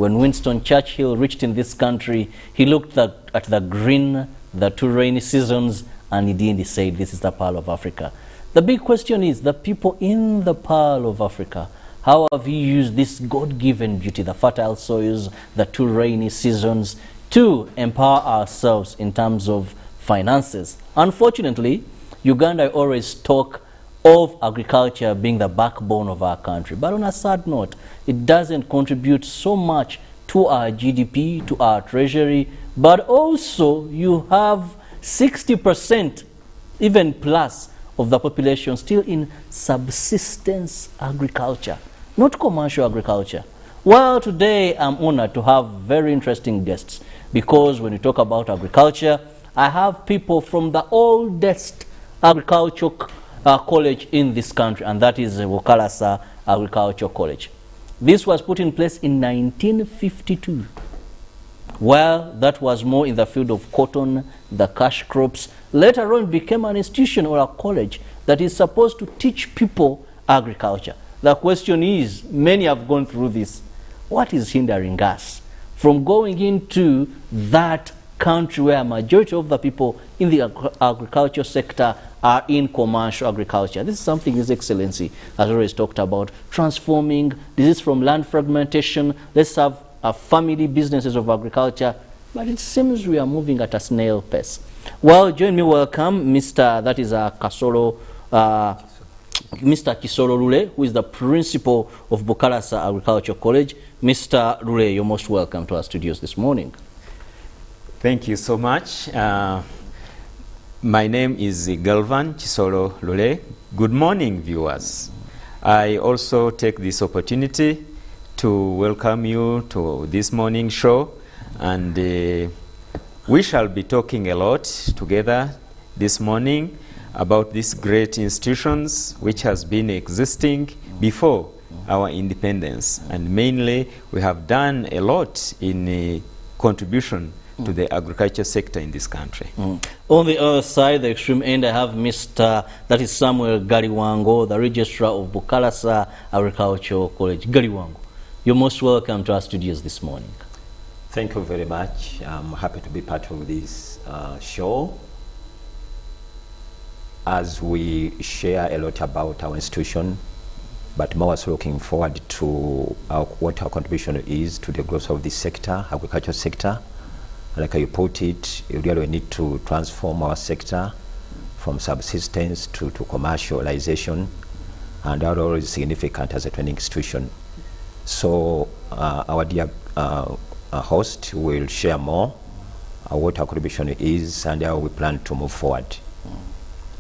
When Winston Churchill reached in this country, he looked at the green, the 2 rainy seasons, and he said, this is the Pearl of Africa. The big question is, the people in the Pearl of Africa, how have you used this God-given beauty, the fertile soils, the 2 rainy seasons, to empower ourselves in terms of finances? Unfortunately, Uganda always talk of agriculture being the backbone of our country. But on a sad note, it doesn't contribute so much to our GDP, to our treasury, but also you have 60%, even plus, of the population still in subsistence agriculture, not commercial agriculture. Well, today I'm honored to have very interesting guests, because when you talk about agriculture, I have people from the oldest agricultural college in this country, and that is Kalasa Agricultural College. This was put in place in 1952. Well, that was more in the field of cotton, the cash crops. Later on, became an institution or a college that is supposed to teach people agriculture. The question is, many have gone through this. What is hindering us from going into that country where a majority of the people in the agriculture sector are in commercial agriculture? This is something His Excellency has always talked about, transforming. This is from land fragmentation. Let's have family businesses of agriculture, but it seems we are moving at a snail pace. Well, join me, welcome Mr. That is Mr. Kisolo Lule, who is the principal of Kalasa Agricultural College. Mr. Lule, you're most welcome to our studios this morning. Thank you so much. My name is Galvan Kisolo Lule. Good morning, viewers. I also take this opportunity to welcome you to this morning show, and we shall be talking a lot together this morning about these great institutions which has been existing before our independence, and mainly we have done a lot in contribution to the agriculture sector in this country. On the other side, the extreme end, I have Mr. That is Samuel Galiwango, the registrar of Kalasa Agricultural College. Galiwango, you're most welcome to our studios this morning. Thank you very much. I'm happy to be part of this show, as we share a lot about our institution, but more so looking forward to what our contribution is to the growth of this sector, agriculture sector. Like you put it, we really need to transform our sector from subsistence to commercialization, and that is significant as a training institution. So our dear host will share more what our contribution is and how we plan to move forward.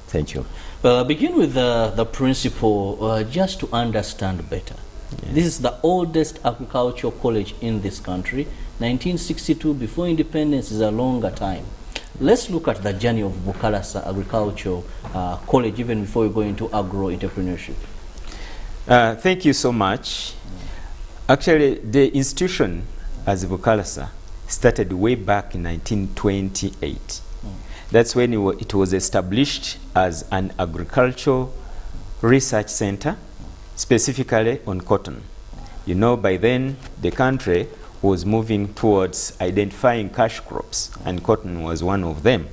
Thank you. Well, I'll begin with the principal, just to understand better. Yes. This is the oldest agricultural college in this country. 1962, before independence, is a longer time. Let's look at the journey of Kalasa Agricultural College, even before we go into agro-entrepreneurship. Thank you so much. Actually, the institution as Kalasa started way back in 1928. That's when it was established as an agricultural research center, specifically on cotton. You know, by then, the country was moving towards identifying cash crops, and cotton was one of them.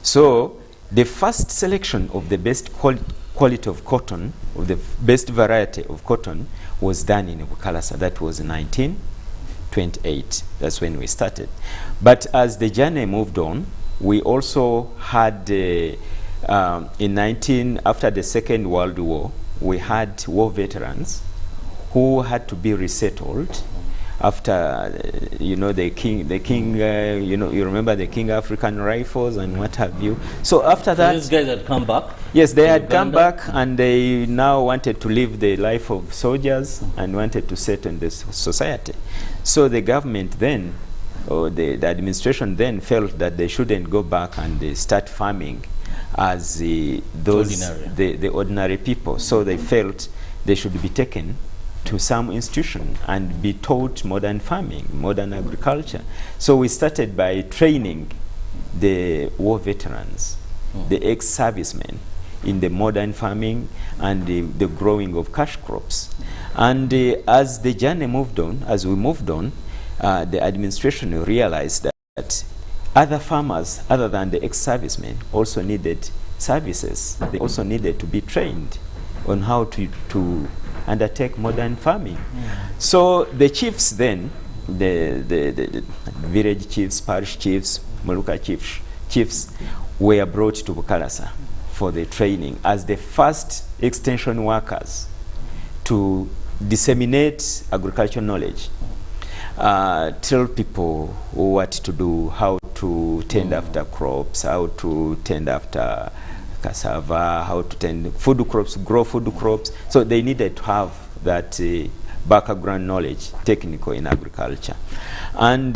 So the first selection of the best quality of cotton, or the best variety of cotton, was done in Kalasa. That was in 1928. That's when we started. But as the journey moved on, we also had, after the Second World War, we had war veterans who had to be resettled after, you know, the king, you know, you remember the King African Rifles and what have you. So after that, these guys had come back. Yes, they had come back, and they now wanted to live the life of soldiers and wanted to settle in this society. So the government then, or the administration then, felt that they shouldn't go back and start farming as the ordinary people. So they felt they should be taken to some institution and be taught modern farming, modern agriculture. So we started by training the war veterans, the ex-servicemen, in the modern farming and the growing of cash crops. And as the journey moved on, as we moved on, the administration realized that other farmers, other than the ex-servicemen, also needed services. They also needed to be trained on how to undertake modern farming. So the chiefs then, the village chiefs, parish chiefs, Muluka chiefs were brought to Kalasa for the training as the first extension workers to disseminate agricultural knowledge, tell people what to do, how to tend after crops, how to tend after cassava, how to tend food crops, grow food crops. So they needed to have that background knowledge, technical in agriculture. And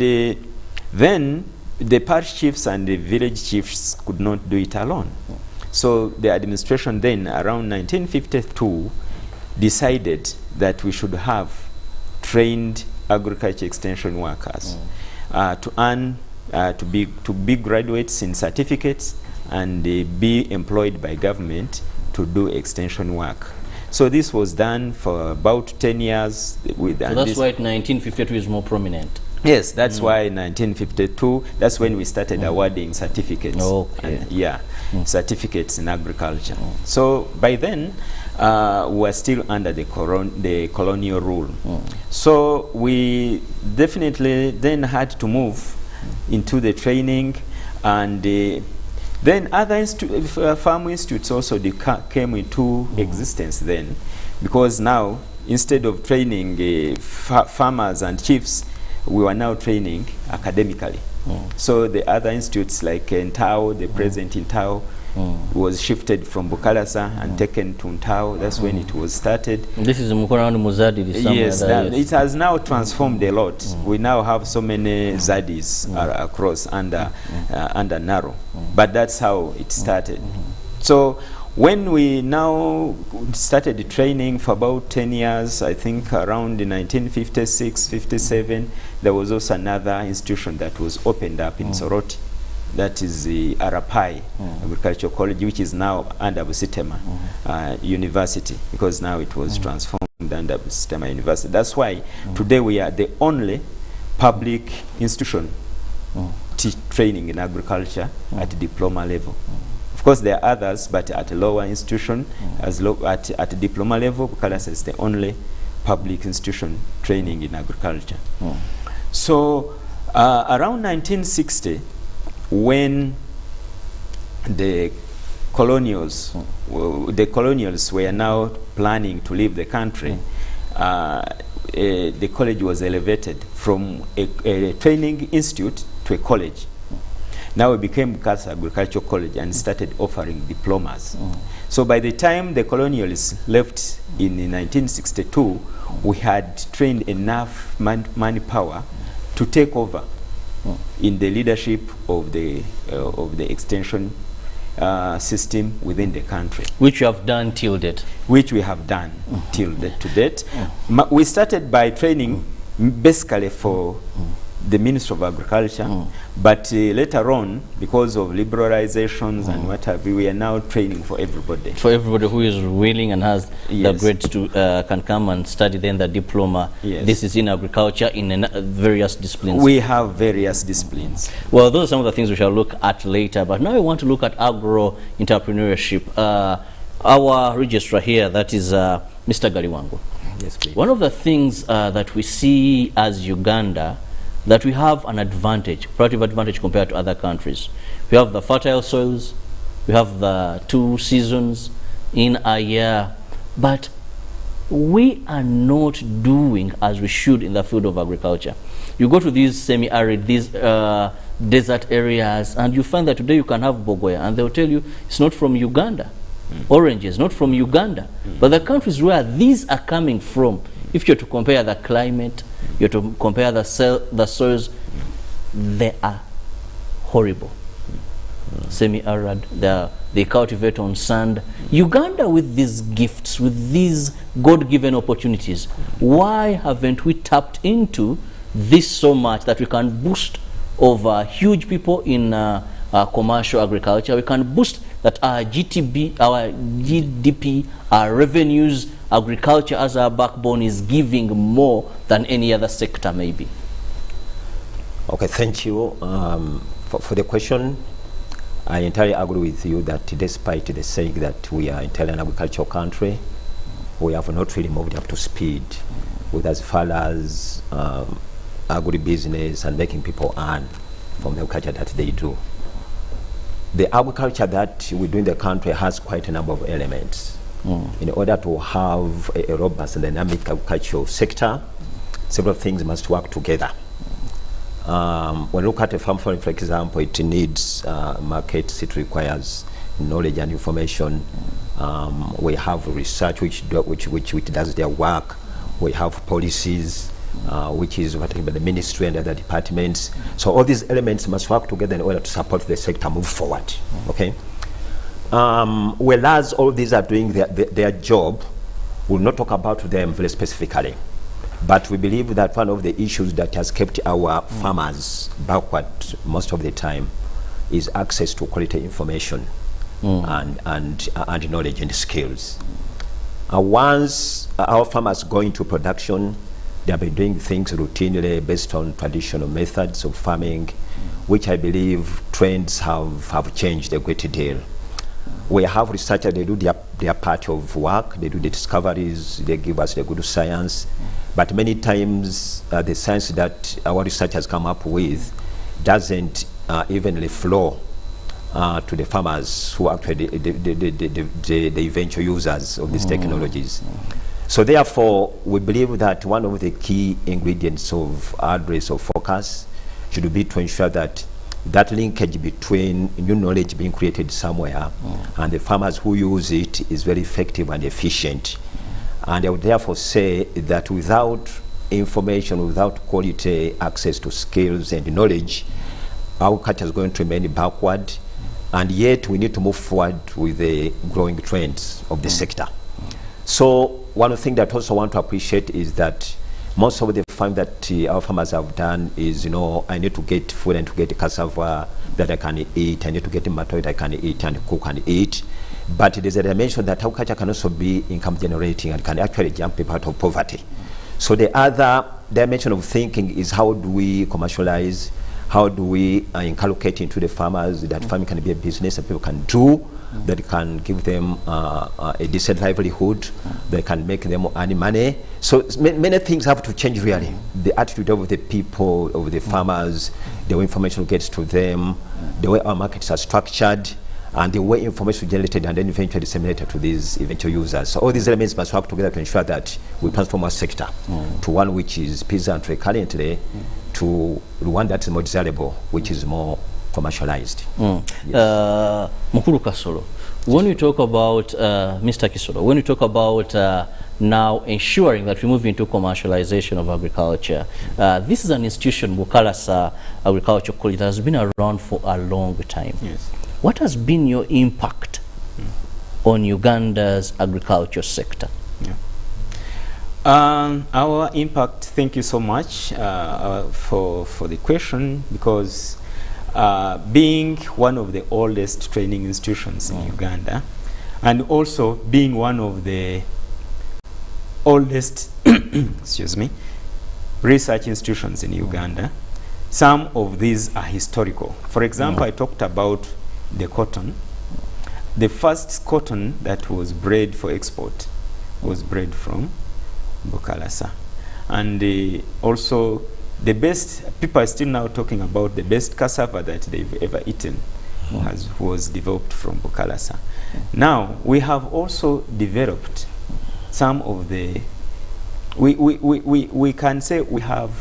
then the parish chiefs and the village chiefs could not do it alone. So the administration then, around 1952, decided that we should have trained agriculture extension workers to earn, to be graduates in certificates and be employed by government to do extension work. So this was done for about 10 years. So that's why 1952 is more prominent. Yes, that's why 1952, that's when we started awarding certificates. Okay. And, certificates in agriculture. So by then, we were still under the colonial rule. So we definitely then had to move into the training, and then other farm institutes also came into existence then, because now instead of training farmers and chiefs, we were now training academically. So the other institutes like Ntao, the present Ntao, was shifted from Bukalasa and taken to Ntao. That's when it was started. This is Mukorani Muzadi. Yes, it has now transformed a lot. We now have so many Zadis across under Naro. But that's how it started. So when we now started training for about 10 years, I think around 1956, 57, there was also another institution that was opened up in Soroti. That is the Arapai Agricultural College, which is now under Busitema University, because now it was transformed under Busitema University. That's why today we are the only public institution training in agriculture at diploma level. Of course, there are others, but at a lower institution, at diploma level, Kalasa is the only public institution training in agriculture. So around 1960, when the colonials were now planning to leave the country, the college was elevated from a training institute to a college. Now it became Kalasa Agricultural College and started offering diplomas. So by the time the colonials left in 1962, we had trained enough manpower to take over in the leadership of the extension system within the country. Which you have done till date. Which we have done till to date. We started by training basically for the Ministry of Agriculture, but later on, because of liberalizations and what have you, we are now training for everybody. For everybody who is willing and has the grades to can come and study then the diploma. This is in agriculture in various disciplines. We have various disciplines. Well, those are some of the things we shall look at later, but now we want to look at agro-entrepreneurship. Our registrar here, that is Mr. Galiwango. Yes, please. One of the things that we see as Uganda, that we have an advantage, relative advantage compared to other countries. We have the fertile soils, we have the 2 seasons in a year, but we are not doing as we should in the field of agriculture. You go to these semi-arid, these desert areas, and you find that today you can have bogoya, and they'll tell you it's not from Uganda. Oranges, not from Uganda. But the countries where these are coming from, if you're to compare the climate, you're to compare the soils, they are horrible. Semi-arid, they cultivate on sand. Uganda, with these gifts, with these God-given opportunities, why haven't we tapped into this so much that we can boost over huge people in commercial agriculture? We can boost that our GDP, our revenues, agriculture as our backbone is giving more than any other sector maybe. Okay, thank you for the question. I entirely agree with you that despite the saying that we are entirely an agricultural country, we have not really moved up to speed with as far as agribusiness and making people earn from the agriculture that they do. The agriculture that we do in the country has quite a number of elements. In order to have a robust and dynamic agricultural sector, several things must work together. When we look at a farm, for example, it needs markets, it requires knowledge and information. We have research which does their work. We have policies, which is overtaken by the ministry and other departments. So all these elements must work together in order to support the sector move forward. Okay. Whereas all these are doing their job, we'll not talk about them very specifically. But we believe that one of the issues that has kept our farmers backward most of the time is access to quality information and knowledge and skills. Once our farmers go into production, they have been doing things routinely based on traditional methods of farming, which I believe trends have changed a great deal. We have researchers, they do their part of work, they do the discoveries, they give us the good science, but many times the science that our research has come up with doesn't evenly flow to the farmers who are actually the eventual users of these technologies. So therefore, we believe that one of the key ingredients of address or focus should be to ensure that that linkage between new knowledge being created somewhere and the farmers who use it is very effective and efficient. And I would therefore say that without information, without quality access to skills and knowledge, our culture is going to remain backward, and yet we need to move forward with the growing trends of the sector. So one thing that I also want to appreciate is that most of the farm that our farmers have done is, I need to get food and to get cassava that I can eat. I need to get tomato that I can eat and cook and eat. But there's a dimension that agriculture can also be income generating and can actually jump people out of poverty. So the other dimension of thinking is how do we commercialize, how do we inculcate into the farmers that farming can be a business that people can do, that can give them a decent livelihood, that can make them earn money. So many things have to change really. The attitude of the people, of the farmers, the way information gets to them, the way our markets are structured, and the way information is generated and then eventually disseminated to these eventual users. So all these elements must work together to ensure that we transform our sector to one which is peasantry currently to one that is more desirable, which is more commercialized. Yes. Mukuru Kasolo, when we talk about, Mr. Kisolo, when we talk about now ensuring that we move into commercialization of agriculture, this is an institution, Kalasa Agriculture College, that has been around for a long time. Yes. What has been your impact on Uganda's agriculture sector? Our impact, thank you so much for the question, because being one of the oldest training institutions in Uganda, and also being one of the oldest excuse me, research institutions in Uganda, some of these are historical. For example, I talked about the cotton. The first cotton that was bred for export was bred from Kalasa. And also the best, people are still now talking about the best cassava that they've ever eaten was developed from Kalasa. Now we have also developed some of the, we can say we have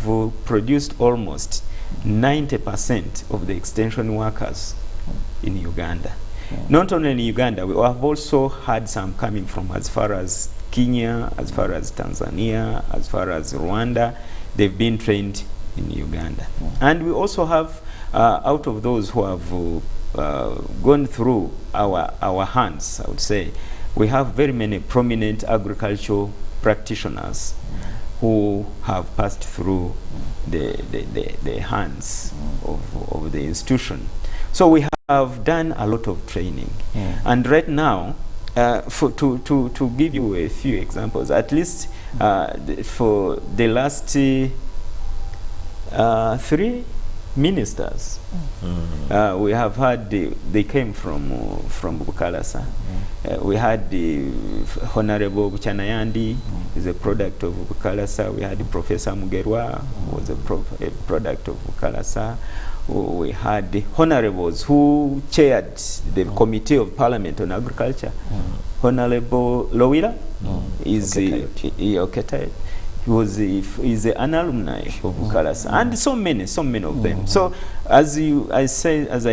produced almost 90% of the extension workers in Uganda. Not only in Uganda, we have also had some coming from as far as Kenya, as far as Tanzania, as far as Rwanda. They've been trained in Uganda. And we also have, out of those who have gone through our hands, I would say, we have very many prominent agricultural practitioners who have passed through the hands of the institution. So we have done a lot of training. And right now, to give you a few examples, at least for the last ministers. We have had they came from Kalasa. We had the Honorable Buchanayandi, is a product of Kalasa. We had Professor Mugerwa, who was a product of Kalasa. We had the honorables who chaired the Committee of Parliament on Agriculture. Honorable Lowira is is an alumni of Kalasa, and so many of them. So as I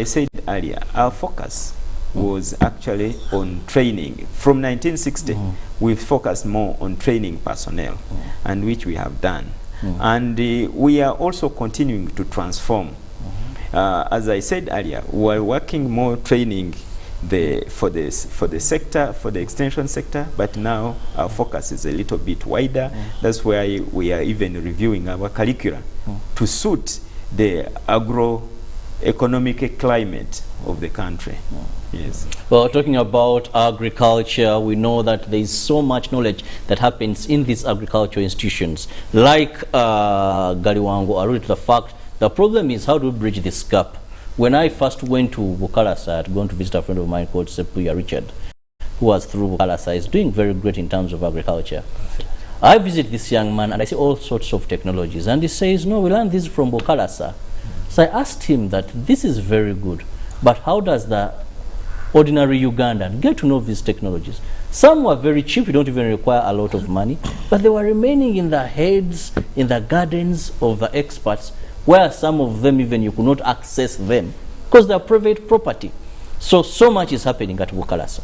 said earlier, our focus was actually on training. From 1960, we focused more on training personnel, and which we have done. And we are also continuing to transform. As I said earlier, we are working more training for the sector, for the extension sector, but now our focus is a little bit wider. That's why we are even reviewing our curricula to suit the agro-economic climate of the country. Yes. Well, talking about agriculture, we know that there is so much knowledge that happens in these agricultural institutions. Like Galiwango alluded to the fact, the problem is how do we bridge this gap? When I first went to Kalasa, I had gone to visit a friend of mine called Sepuya Richard, who was through Kalasa, is doing very great in terms of agriculture. I visit this young man and I see all sorts of technologies, and he says, no, we learned this from Kalasa. So I asked him that this is very good, but how does the ordinary Ugandan get to know these technologies? Some were very cheap, you don't even require a lot of money, but they were remaining in the heads, in the gardens of the experts, where some of them even you could not access them because they are private property. So much is happening at Kalasa.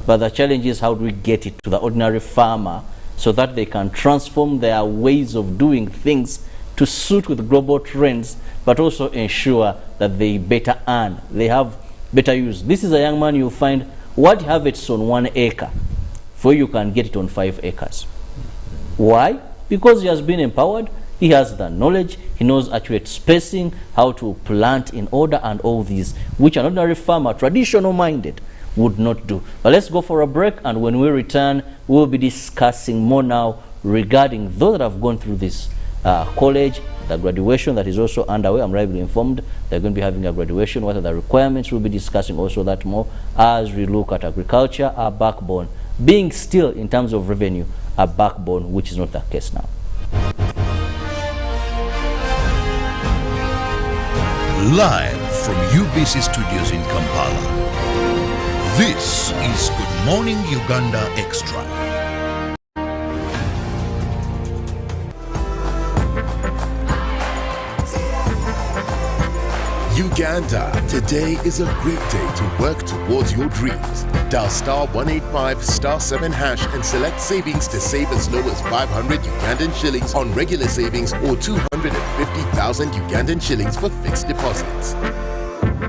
But the challenge is how do we get it to the ordinary farmer so that they can transform their ways of doing things to suit with global trends, but also ensure that they better earn, they have better use. This is a young man you'll find what you have it's on 1 acre, for you can get it on 5 acres. Why? Because he has been empowered. He has the knowledge, he knows accurate spacing, how to plant in order, and all these, which an ordinary farmer, traditional minded, would not do. But let's go for a break, and when we return, we'll be discussing more now regarding those that have gone through this college, the graduation that is also underway. I'm rightly informed they're going to be having a graduation. What are the requirements? We'll be discussing also that more as we look at agriculture, our backbone, being still in terms of revenue, a backbone, which is not the case now. Live from UBC Studios in Kampala, this is Good Morning Uganda Extra. Uganda, today is a great day to work towards your dreams. Dial *185 *7# and select savings to save as low as 500 Ugandan shillings on regular savings or 250,000 Ugandan shillings for fixed deposits.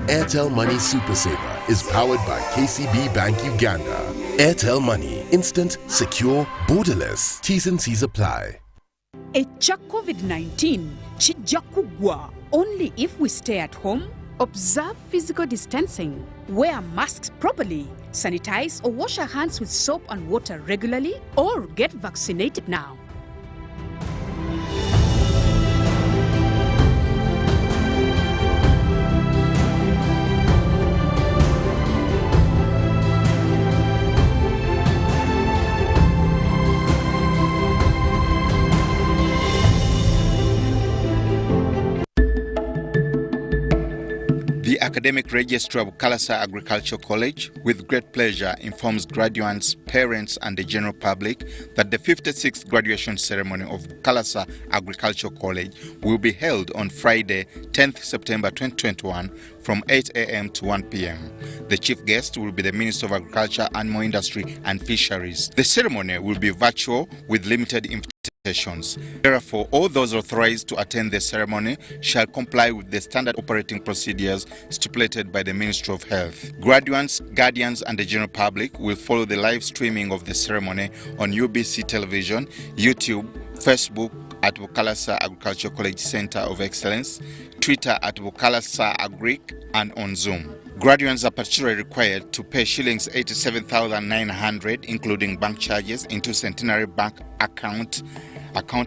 Airtel Money Super Saver is powered by KCB Bank Uganda. Airtel Money, instant, secure, borderless. T's and C's apply. Echa COVID-19 chijja kugwa only if we stay at home, observe physical distancing, wear masks properly, sanitize or wash our hands with soap and water regularly, or get vaccinated now. The Academic Registrar of Kalasa Agricultural College, with great pleasure, informs graduates, parents, and the general public that the 56th graduation ceremony of Kalasa Agricultural College will be held on Friday, 10th September 2021 from 8 a.m. to 1 p.m. The chief guest will be the Minister of Agriculture, Animal Industry and Fisheries. The ceremony will be virtual with limited invitations. Therefore, all those authorized to attend the ceremony shall comply with the standard operating procedures stipulated by the Ministry of Health. Graduates, guardians, and the general public will follow the live streaming of the ceremony on UBC Television, YouTube, Facebook at Kalasa Agricultural College Center of Excellence, Twitter at Kalasa Agric, and on Zoom. Graduates are particularly required to pay shillings 87,900, including bank charges, into Centenary Bank account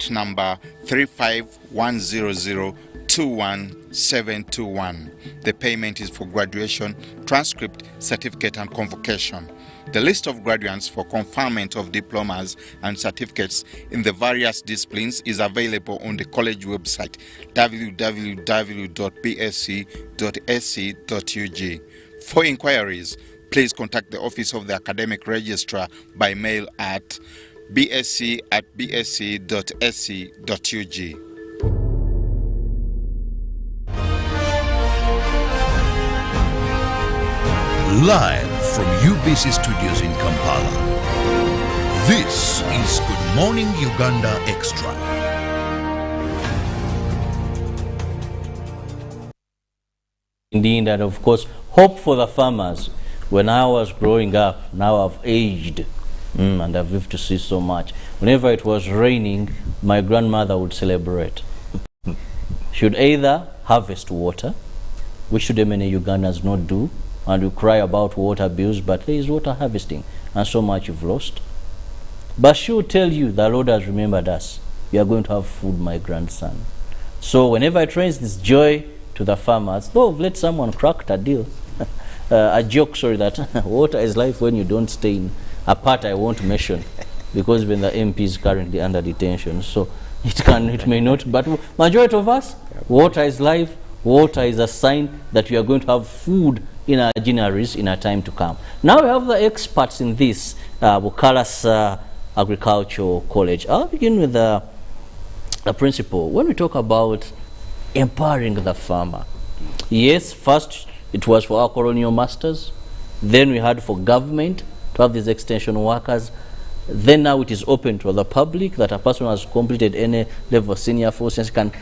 number 35100 21721. The payment is for graduation, transcript, certificate and convocation. The list of graduates for conferment of diplomas and certificates in the various disciplines is available on the college website www.bsc.sc.ug. For inquiries, please contact the Office of the Academic Registrar by mail at bsc@bsc.sc.ug. Live from UBC Studios in Kampala. This is Good Morning Uganda Extra. Indeed, and of course, hope for the farmers. When I was growing up, now I've aged and I've lived to see so much. Whenever it was raining, my grandmother would celebrate. Should either harvest water, which should many Ugandans not do, and you cry about water bills, but there is water harvesting, and so much you've lost. But she will tell you, the Lord has remembered us. You are going to have food, my grandson. So whenever it rains, this joy to the farmers. Though let someone crack a deal, a joke, sorry, that water is life when you don't stay in a part I won't mention, because when the MP is currently under detention, so it may not. But majority of us, water is life. Water is a sign that we are going to have food in our generaries in a time to come. Now we have the experts in this, Kalasa Agricultural College. I'll begin with the principal. When we talk about empowering the farmer, yes, first it was for our colonial masters, then we had for government to have these extension workers, then now it is open to the public that a person who has completed any level of senior forces can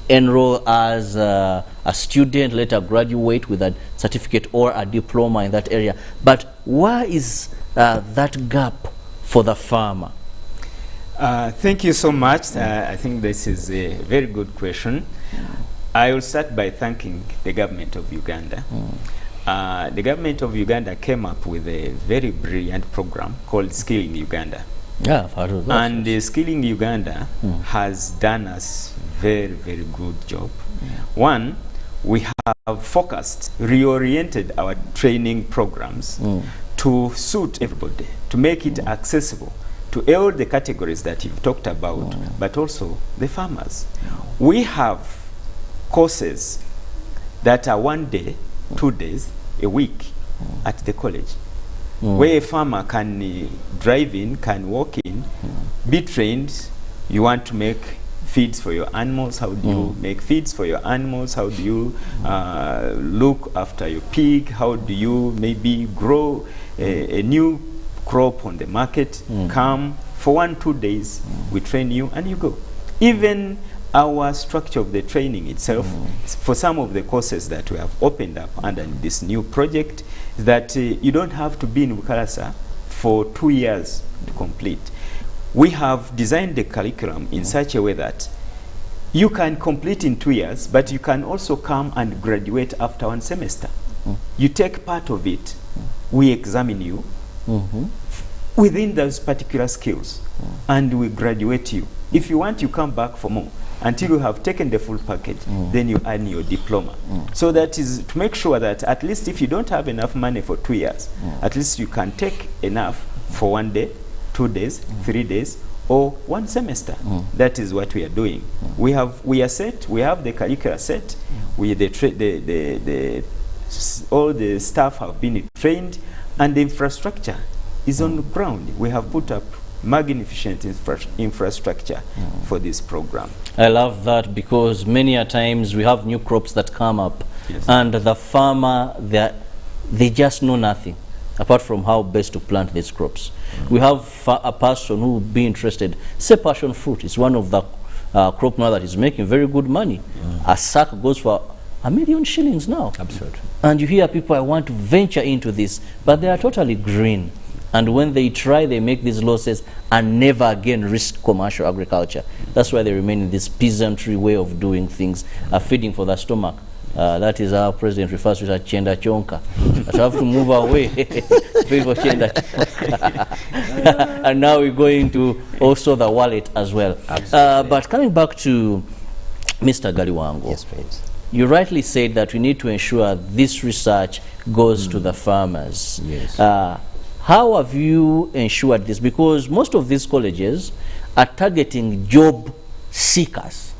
enroll as a student, later graduate with a certificate or a diploma in that area. But why is that gap for the farmer? Thank you so much. I think this is a very good question. I will start by thanking the government of Uganda. The government of Uganda came up with a very brilliant program called Skilling Uganda. Yeah, I've heard of that. And Skilling Uganda has done us very, very good job. One, we have focused, reoriented our training programs to suit everybody, to make it accessible to all the categories that you've talked about, but also the farmers. We have courses that are 1 day, 2 days, a week at the college, where a farmer can drive in, can walk in, be trained. You want to make feeds for your animals, how do you make feeds for your animals, how do you look after your pig, how do you maybe grow a new crop on the market, come for 1-2 days, we train you and you go. Even our structure of the training itself, for some of the courses that we have opened up under this new project, that you don't have to be in Kalasa for 2 years to complete. We have designed the curriculum in such a way that you can complete in 2 years, but you can also come and graduate after 1 semester. You take part of it, we examine you within those particular skills, and we graduate you. If you want, you come back for more until you have taken the full package, then you earn your diploma. So that is to make sure that at least if you don't have enough money for 2 years, at least you can take enough for 1 day, 2 days, 3 days, or 1 semester. That is what we are doing. We are set. We have the curricula set. All the staff have been trained, and the infrastructure is on the ground. We have put up magnificent infrastructure for this program. I love that, because many a times we have new crops that come up, and the farmer, they just know nothing apart from how best to plant these crops. We have a person who would be interested. Say passion fruit is one of the crop now that is making very good money. A sack goes for $1 million shillings now. Absolutely. And you hear people, I want to venture into this, but they are totally green. And when they try, they make these losses and never again risk commercial agriculture. That's why they remain in this peasantry way of doing things, feeding for the stomach. That is our president refers to it as chenda chonka. That we have to move away for chenda chonka. And now we're going to also the wallet as well. But coming back to Mr. Galiwango, Yes, please. you rightly said that we need to ensure this research goes to the farmers. Yes. How have you ensured this? Because most of these colleges are targeting job seekers.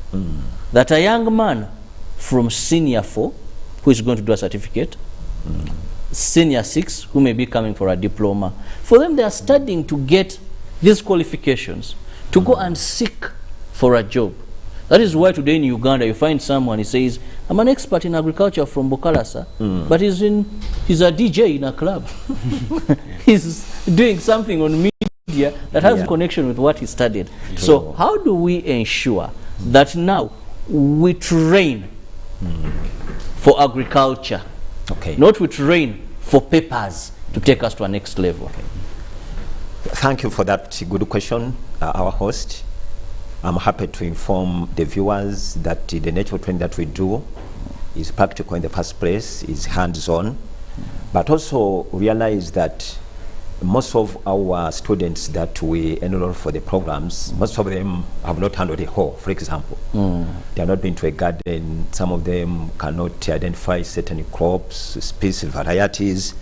That a young man from senior 4 who is going to do a certificate, senior 6 who may be coming for a diploma, for them they are studying to get these qualifications to go and seek for a job. That is why today in Uganda you find someone, he says, I'm an expert in agriculture from Kalasa, but he's a DJ in a club. He's doing something on media that has connection with what he studied. So how do we ensure that now we train for agriculture, not we train for papers to take us to a next level? Thank you for that good question, our host. I'm happy to inform the viewers that the nature of training that we do is practical in the first place, is hands-on, but also realize that most of our students that we enroll for the programs, most of them have not handled a hoe, for example. They have not been to a garden. Some of them cannot identify certain crops, species, varieties,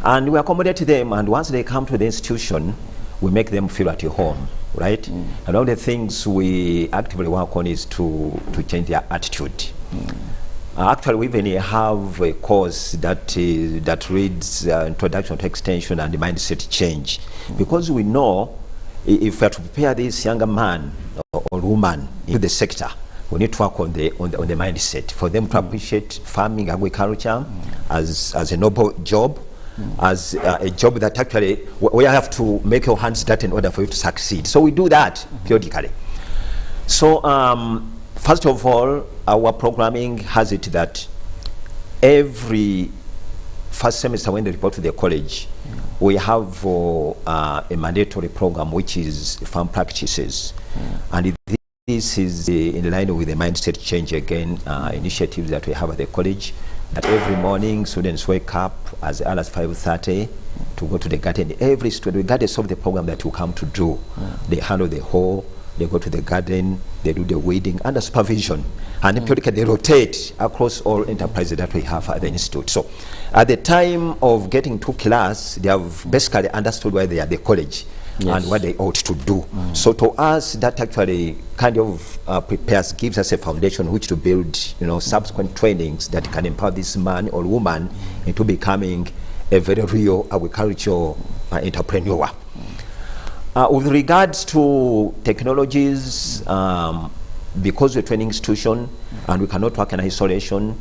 and we accommodate them, and once they come to the institution, we make them feel at home, right? And all the things we actively work on is to change their attitude. Actually, we even have a course that reads Introduction to Extension and Mindset Change, because we know if we are to prepare this younger man or woman into the sector, we need to work on the mindset for them to appreciate farming, agriculture as a noble job, as a job that actually we have to make your hands dirty in order for you to succeed. So we do that periodically. So first of all, our programming has it that every first semester when they report to the college, we have a mandatory program which is farm practices, and this is in line with the mindset change again initiatives that we have at the college. That every morning students wake up as early as 5:30 to go to the garden. Every student, regardless of the program that you come to do, they handle the hoe, they go to the garden, they do the weeding under supervision, and periodically they rotate across all enterprises that we have at the institute. So at the time of getting to class, they have basically understood why they are at the college and what they ought to do. So to us, that actually kind of gives us a foundation which to build, subsequent trainings that can empower this man or woman into becoming a very real agricultural entrepreneur. With regards to technologies, because we're a training institution and we cannot work in isolation,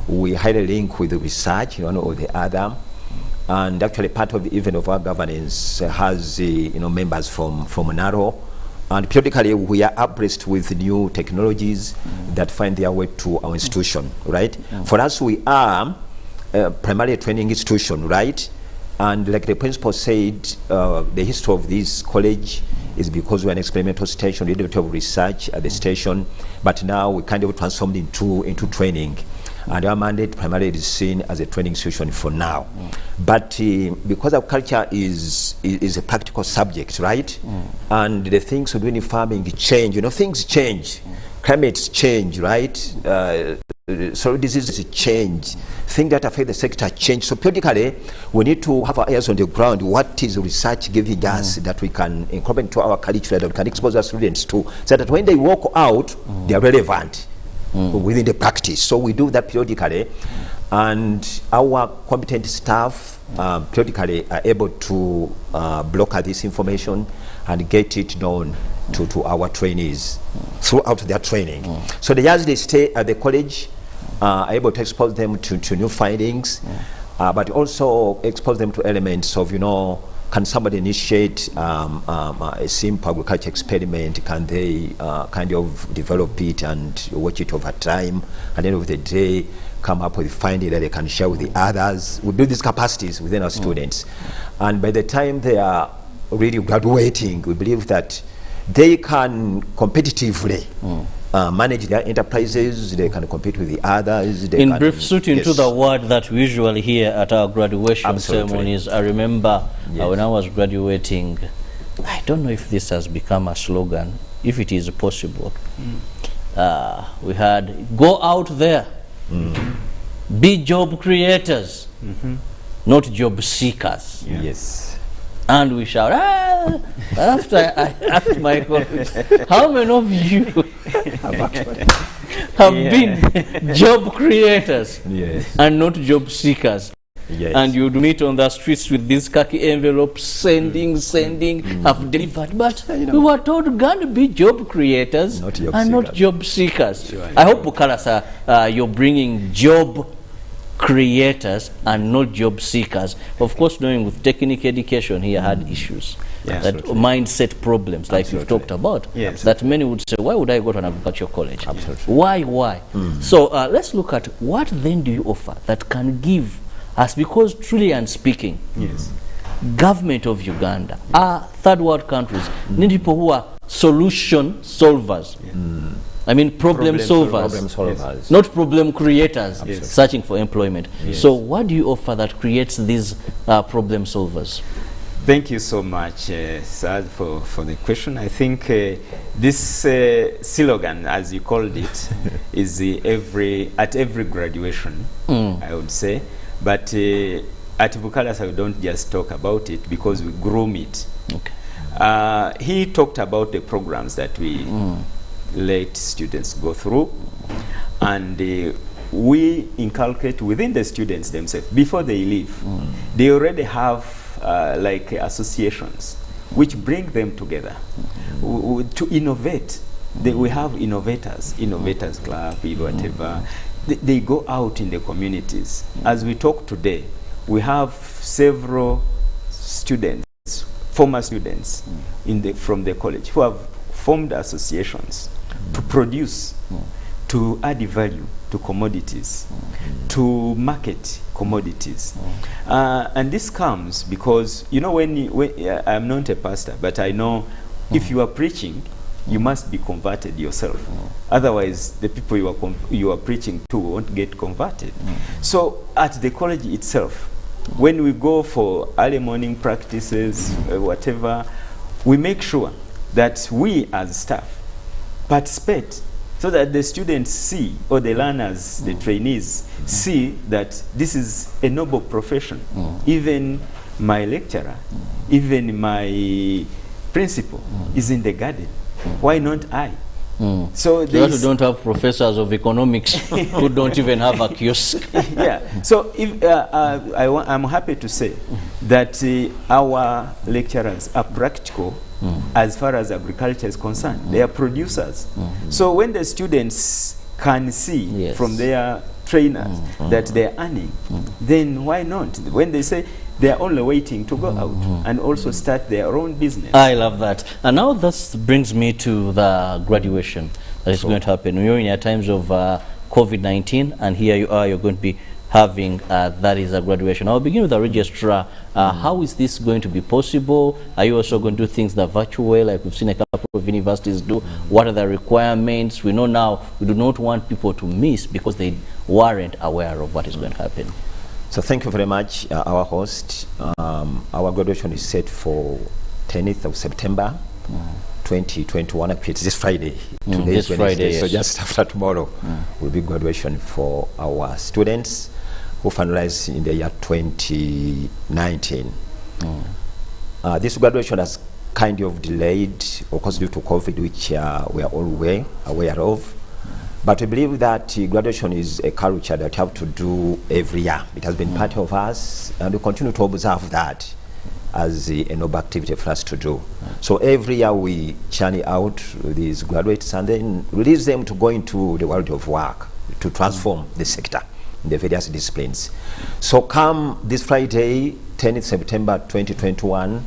we highly link with the research, one or the other. And actually part of even of our governance has members from NARO, and periodically we are abreast with new technologies that find their way to our institution, right? For us, we are primarily a training institution, right? And like the principal said, the history of this college is because we're an experimental station. We did a bit of research at the station, but now we kind of transformed into training. And our mandate primarily is seen as a training institution for now. But because agriculture is a practical subject, right? And the things we do in farming change. Things change. Climates change, right? So diseases change. Things that affect the sector change. So periodically, we need to have our ears on the ground. What is research giving us that we can incorporate into our curriculum, that we can expose our students to, so that when they walk out, they are relevant within the practice. So we do that periodically, and our competent staff periodically are able to block this information and get it known to our trainees throughout their training. So the years they stay at the college are able to expose them to new findings, but also expose them to elements of, can somebody initiate a simple agriculture experiment? Can they kind of develop it and watch it over time? At the end of the day, come up with a finding that they can share with the others. We build these capacities within our students. And by the time they are really graduating, we believe that they can competitively manage their enterprises, they can compete with the others. In brief, suiting to the word that we usually hear at our graduation ceremonies, I remember when I was graduating, I don't know if this has become a slogan, if it is possible. we had go out there, be job creators, not job seekers. Yes. And we shout, ah! After I asked my colleagues, how many of you have been job creators and not job seekers? Yes. And you'd meet on the streets with these khaki envelopes, sending, have delivered. But we were told, going to be job creators not job and seekers. not job seekers. I hope, Kalasa, you're bringing job creators and not job seekers. Of course, knowing with technical education here had issues, that mindset problems like you've talked about, that many would say, why would I go to an agricultural college? Absolutely. Why? So let's look at what then do you offer that can give us, because truly and speaking, government of Uganda, our third world countries, need people who are solution solvers. I mean problem solvers, not problem creators searching for employment. So what do you offer that creates these problem solvers? Thank you so much, Sad, for the question. I think this slogan, as you called it, is at every graduation, I would say. But at Bukalasa, we don't just talk about it because we groom it. Okay. He talked about the programs that we let students go through, and we inculcate within the students themselves. Before they leave, they already have like associations which bring them together to innovate. We have innovators club, whatever. They go out in the communities. As we talk today, we have several students, former students from the college, who have formed associations to produce, to add value to commodities, to market commodities. And this comes because, you know, when I'm not a pastor, but I know if you are preaching, you must be converted yourself. Otherwise, the people you are preaching to won't get converted. So at the college itself, when we go for early morning practices, whatever, we make sure that we as staff participate so that the students see, or the learners, the trainees, see that this is a noble profession. Even my lecturer, even my principal is in the garden. Why not I? So you don't have professors of economics who don't even have a kiosk. So if I'm happy to say that our lecturers are practical as far as agriculture is concerned. They are producers. So when the students can see from their trainers that they are earning, then why not? When they say they are only waiting to go out and also start their own business. I love that. And now this brings me to the graduation that is going to happen. We're in a times of COVID-19, and here you are, you're going to be having that is a graduation. I'll begin with the registrar. How is this going to be possible? Are you also going to do things the virtual way, like we've seen a couple of universities do? What are the requirements? We know now we do not want people to miss because they weren't aware of what is going to happen. So thank you very much, our host. Our graduation is set for 10th of September, 2021. It's this Friday. Today is Wednesday, so just after tomorrow will be graduation for our students who finalize in the year 2019. This graduation has kind of delayed, of course, due to COVID, which we are all aware of. But we believe that graduation is a culture that we have to do every year. It has been part of us, and we continue to observe that as a noble activity for us to do. So every year we churn out these graduates and then release them to go into the world of work, to transform the sector in the various disciplines. So come this Friday, 10th September 2021,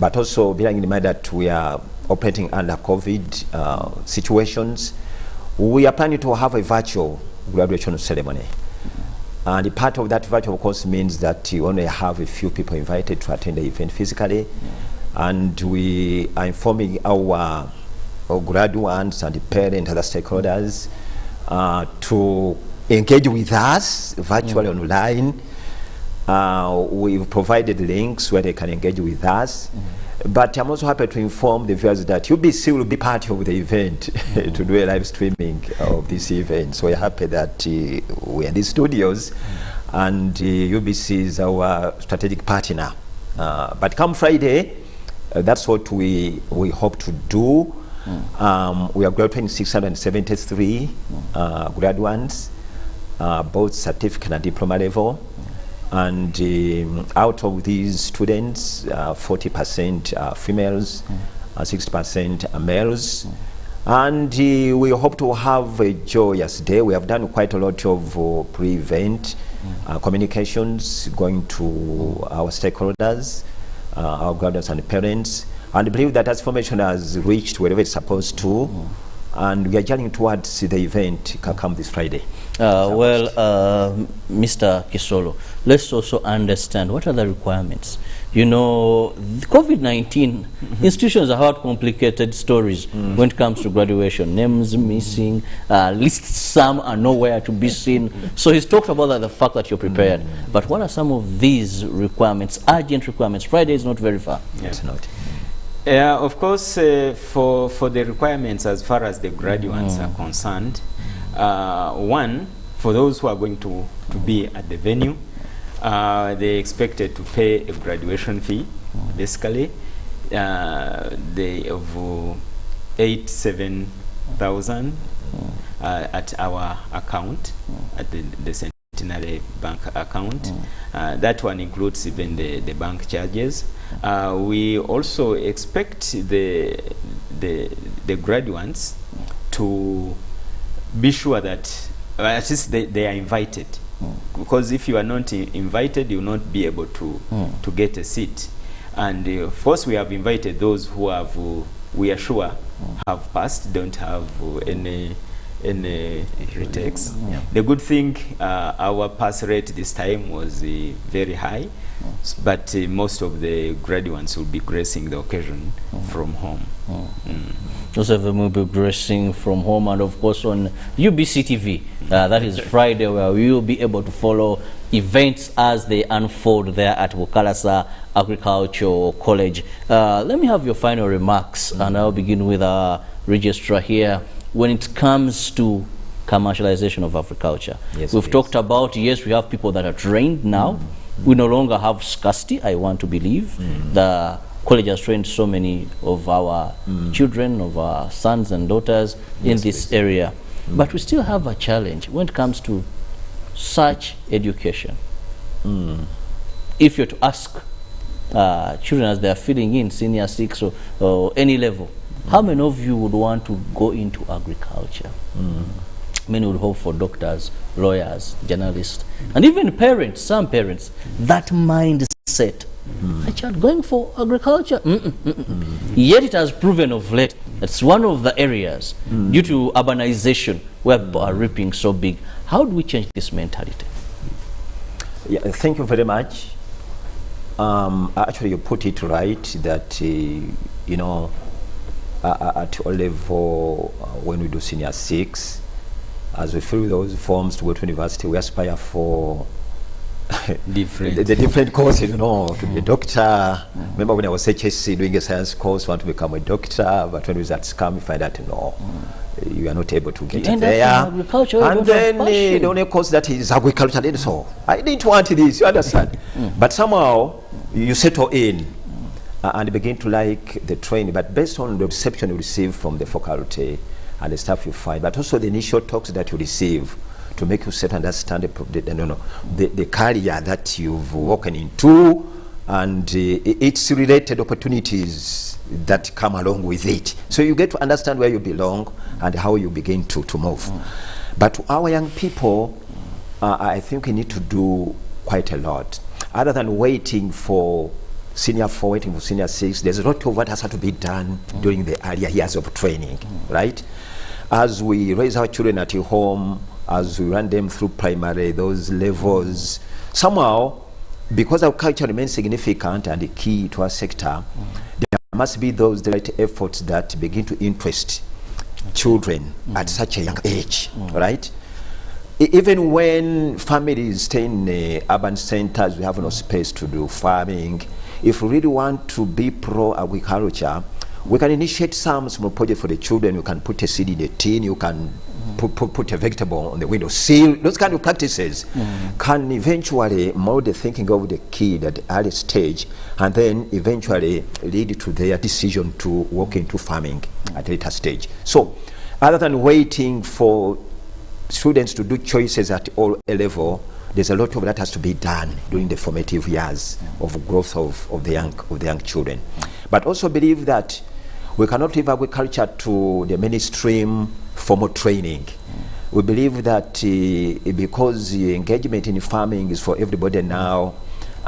but also bearing in mind that we are operating under COVID situations, we are planning to have a virtual graduation ceremony. And part of that virtual, of course, means that you only have a few people invited to attend the event physically. And we are informing our graduates and the parents, other stakeholders, to engage with us virtually online. We've provided links where they can engage with us. But I'm also happy to inform the viewers that UBC will be part of the event to do a live streaming of this event. So we're happy that we're in the studios, and UBC is our strategic partner. But come Friday, that's what we hope to do. We are graduating 673 graduates, both certificate and diploma level. And out of these students, 40% are females, 60% are males. And we hope to have a joyous day. We have done quite a lot of pre-event communications, going to our stakeholders, our graduates and parents. And I believe that as information has reached wherever it's supposed to. And we are journeying towards the event come this Friday. Mr. Kisolo, let's also understand what are the requirements. You know, COVID-19, institutions have had complicated stories when it comes to graduation. Names missing, lists some are nowhere to be seen. So he's talked about that, the fact that you're prepared. But what are some of these requirements, urgent requirements? Friday is not very far. Yes, not. Of course, for the requirements as far as the graduates are concerned, one, for those who are going to be at the venue, they're expected to pay a graduation fee, basically, of 7,000 at our account, at the Centenary Bank account. That one includes even the bank charges. We also expect the graduates to be sure that at least they are invited. Because if you are not invited, you will not be able to get a seat. And of course, we have invited those who have, we are sure, have passed, don't have any retakes. The good thing, our pass rate this time was very high, but most of the graduates will be gracing the occasion from home. Most of them will be gracing from home, and of course on UBC TV, that is Friday, where we will be able to follow events as they unfold there at Kalasa Agricultural College. Let me have your final remarks, and I'll begin with our registrar here. When it comes to commercialization of agriculture, we've talked about, yes, we have people that are trained now. We no longer have scarcity, I want to believe. The college has trained so many of our children, of our sons and daughters in this area. But we still have a challenge when it comes to such education. If you're to ask children as they are filling in senior 6 or any level, how many of you would want to go into agriculture? Many would hope for doctors, lawyers, journalists, and even parents, some parents, that mindset. A child going for agriculture? Yet it has proven of late that's one of the areas, due to urbanization, where people are reaping so big. How do we change this mentality? Yeah, thank you very much. Actually, you put it right that, you know, at all level, when we do senior 6, as we fill those forms to go to university, we aspire for the different courses, you know, to be a doctor. Remember when I was HSC doing a science course, want to become a doctor, but when results come, you find out, no, you are not able to get it there. And then the only course that is agriculture, and so I didn't want this, you understand? But somehow you settle in and begin to like the training, but based on the reception you receive from the faculty and the staff you find, but also the initial talks that you receive to make you set understand the career that you've walked into and its related opportunities that come along with it. So you get to understand where you belong and how you begin to move. But to our young people, I think we need to do quite a lot. Other than waiting for senior 4, waiting for senior 6, there's a lot of what has to be done during the earlier years of training, right? As we raise our children at home, as we run them through primary, those levels, somehow, because our culture remains significant and key to our sector, there must be those direct efforts that begin to interest children at such a young age, right? Even when families stay in urban centers, we have no space to do farming. if we really want to be pro-agriculture, we can initiate some small project for the children. You can put a seed in a tin, you can put a vegetable on the window sill. Those kind of practices can eventually mold the thinking of the kid at the early stage, and then eventually lead to their decision to walk into farming at a later stage. So other than waiting for students to do choices at all level, there's a lot of that has to be done during the formative years of growth of the young children. But also believe that we cannot leave agriculture to the mainstream formal training. We believe that because engagement in farming is for everybody now,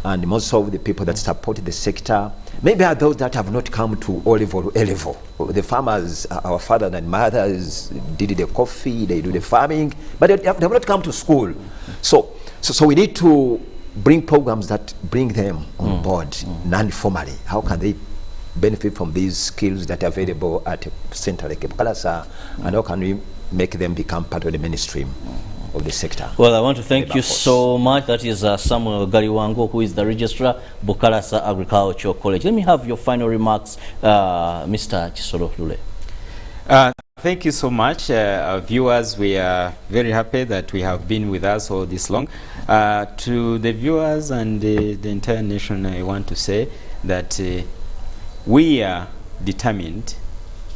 and most of the people that support the sector maybe are those that have not come to O level, A level. The farmers, our fathers and mothers, did the coffee, they do the farming, but they have not come to school. So we need to bring programs that bring them on board non-formally. How can they benefit from these skills that are available at a center like Kalasa, and how can we make them become part of the mainstream of the sector? Well, I want to thank you so much. That is Samuel Galiwango, who is the registrar, Bukalasa Agricultural College. Let me have your final remarks, Mr. Chisolo Lule. Thank you so much. Our viewers, we are very happy that we have been with us all this long. To the viewers and the entire nation, I want to say that we are determined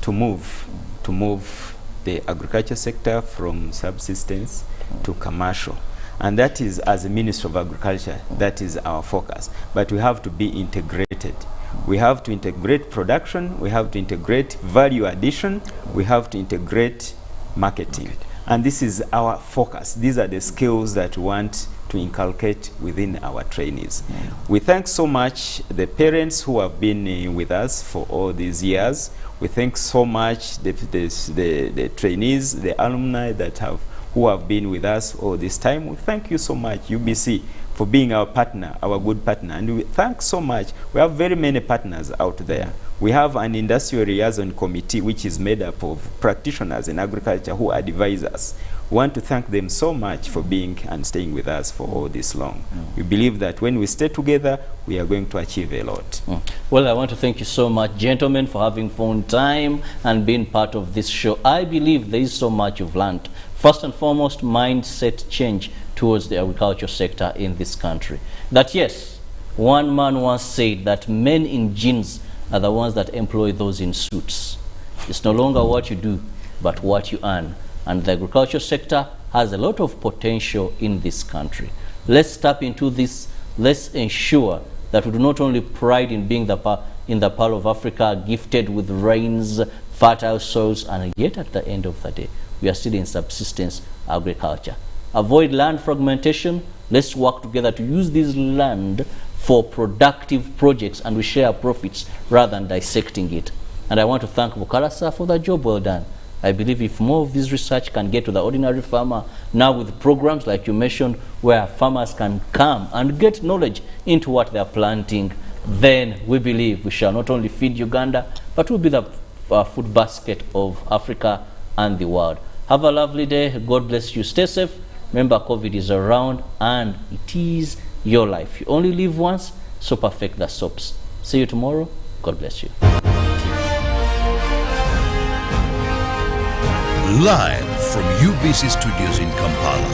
to move the agriculture sector from subsistence to commercial. And that is, as a Minister of Agriculture, that is our focus. But we have to be integrated. We have to integrate production, we have to integrate value addition, we have to integrate marketing. And this is our focus. These are the skills that we want to inculcate within our trainees. We thank so much the parents who have been with us for all these years. We thank so much the trainees, the alumni who have been with us all this time. We thank you so much, UBC, for being our partner, our good partner. And we thank so much. We have very many partners out there. We have an industrial liaison committee which is made up of practitioners in agriculture who advise us. We want to thank them so much for being and staying with us for all this long. We believe that when we stay together, we are going to achieve a lot. Well, I want to thank you so much, gentlemen, for having found time and being part of this show. I believe there is so much you've learned. First and foremost, mindset change towards the agriculture sector in this country. That yes, one man once said that men in jeans are the ones that employ those in suits. It's no longer what you do, but what you earn. And the agriculture sector has a lot of potential in this country. Let's tap into this. Let's ensure that we do not only pride in being in the Pearl of Africa, gifted with rains, fertile soils, and yet at the end of the day, we are still in subsistence agriculture. Avoid land fragmentation. Let's work together to use this land for productive projects, and we share profits rather than dissecting it. And I want to thank Bukalasa for the job well done. I believe if more of this research can get to the ordinary farmer, now with programs like you mentioned, where farmers can come and get knowledge into what they're planting, then we believe we shall not only feed Uganda, but we'll be the food basket of Africa and the world. Have a lovely day. God bless you. Stay safe. Remember, COVID is around and it is your life. You only live once, so perfect the soaps. See you tomorrow. God bless you. Live from UBC Studios in Kampala.